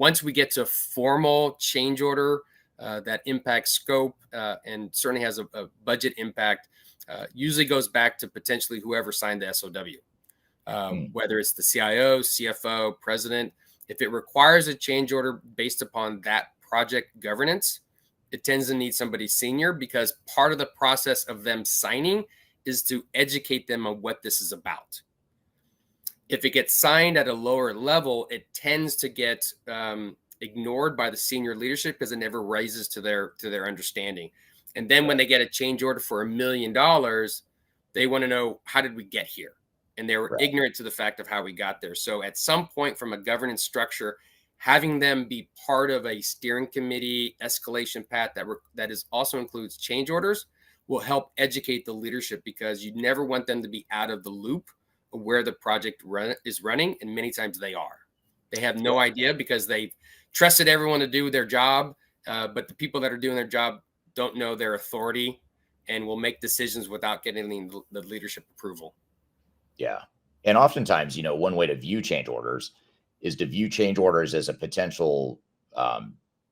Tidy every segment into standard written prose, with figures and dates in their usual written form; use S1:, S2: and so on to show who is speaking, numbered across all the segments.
S1: once we get to a formal change order that impacts scope and certainly has a budget impact, usually goes back to potentially whoever signed the SOW, whether it's the CIO, CFO, president. If it requires a change order based upon that project governance, it tends to need somebody senior, because part of the process of them signing is to educate them on what this is about. If it gets signed at a lower level, it tends to get ignored by the senior leadership because it never rises to their understanding. And then when they get a change order for $1 million, they want to know, how did we get here? And they were ignorant to the fact of how we got there. So at some point, from a governance structure, having them be part of a steering committee escalation path that is also includes change orders will help educate the leadership, because you never want them to be out of the loop of where the project is running. And many times they are. They have no idea because they've trusted everyone to do their job. But the people that are doing their job don't know their authority and will make decisions without getting the leadership approval.
S2: Yeah. And oftentimes, one way to view change orders is to view change orders as a potential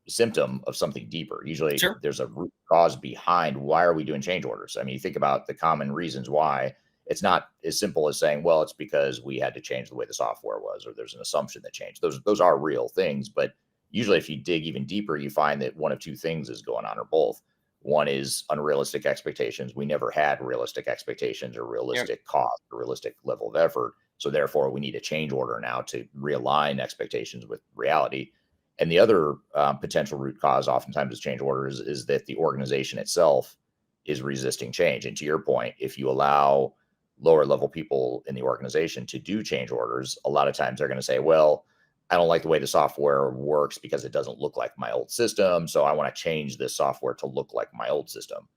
S2: symptom of something deeper. Usually there's a root cause behind why are we doing change orders. I mean, you think about the common reasons why. It's not as simple as saying, well, it's because we had to change the way the software was, or there's an assumption that changed. Those are real things. But usually if you dig even deeper, you find that one of two things is going on, or both. One is unrealistic expectations. We never had realistic expectations or realistic cost or realistic level of effort. So therefore, we need a change order now to realign expectations with reality. And the other potential root cause oftentimes of change orders is that the organization itself is resisting change. And to your point, if you allow lower level people in the organization to do change orders, a lot of times they're going to say, well, I don't like the way the software works because it doesn't look like my old system. So I want to change this software to look like my old system.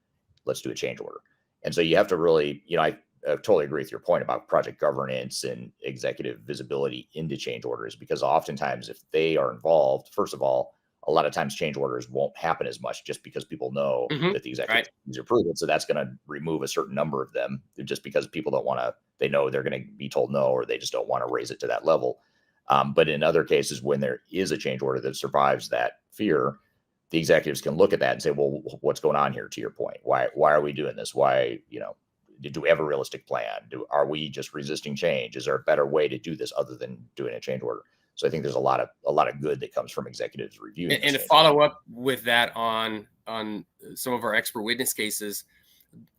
S2: Let's do a change order. And so you have to really, I totally agree with your point about project governance and executive visibility into change orders, because oftentimes if they are involved, first of all, a lot of times change orders won't happen as much just because people know that the executive are approved. So that's going to remove a certain number of them just because people don't want to, they know they're going to be told no, or they just don't want to raise it to that level. But in other cases, when there is a change order that survives that fear, the executives can look at that and say, well, what's going on here? To your point, why are we doing this? Why, do we have a realistic plan? Are we just resisting change? Is there a better way to do this other than doing a change order? So I think there's a lot of good that comes from executives reviewing.
S1: And to follow up with that on some of our expert witness cases,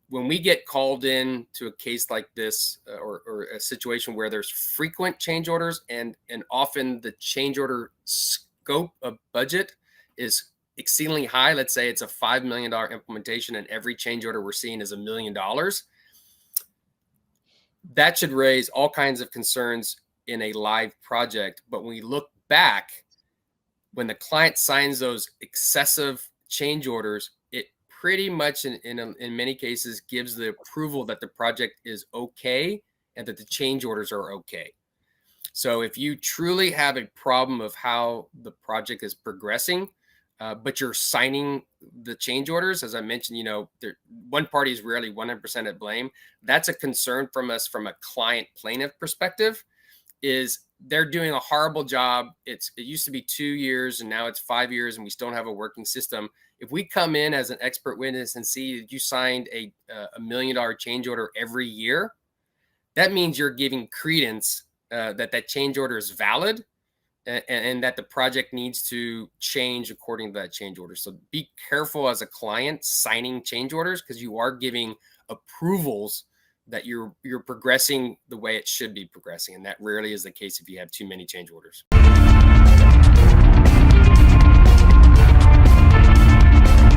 S1: when we get called in to a case like this, or a situation where there's frequent change orders, and often the change order scope of budget is exceedingly high. Let's say it's a $5 million implementation and every change order we're seeing is $1 million. That should raise all kinds of concerns in a live project. But when we look back, when the client signs those excessive change orders, it pretty much in many cases gives the approval that the project is okay and that the change orders are okay. So if you truly have a problem of how the project is progressing, but you're signing the change orders, as I mentioned, one party is rarely 100% at blame. That's a concern from us from a client plaintiff perspective, is they're doing a horrible job. It used to be 2 years and now it's 5 years and we still don't have a working system. If we come in as an expert witness and see that you signed a $1 million change order every year, that means you're giving credence that change order is valid and that the project needs to change according to that change order. So be careful as a client signing change orders, because you are giving approvals that you're progressing the way it should be progressing. And that rarely is the case if you have too many change orders.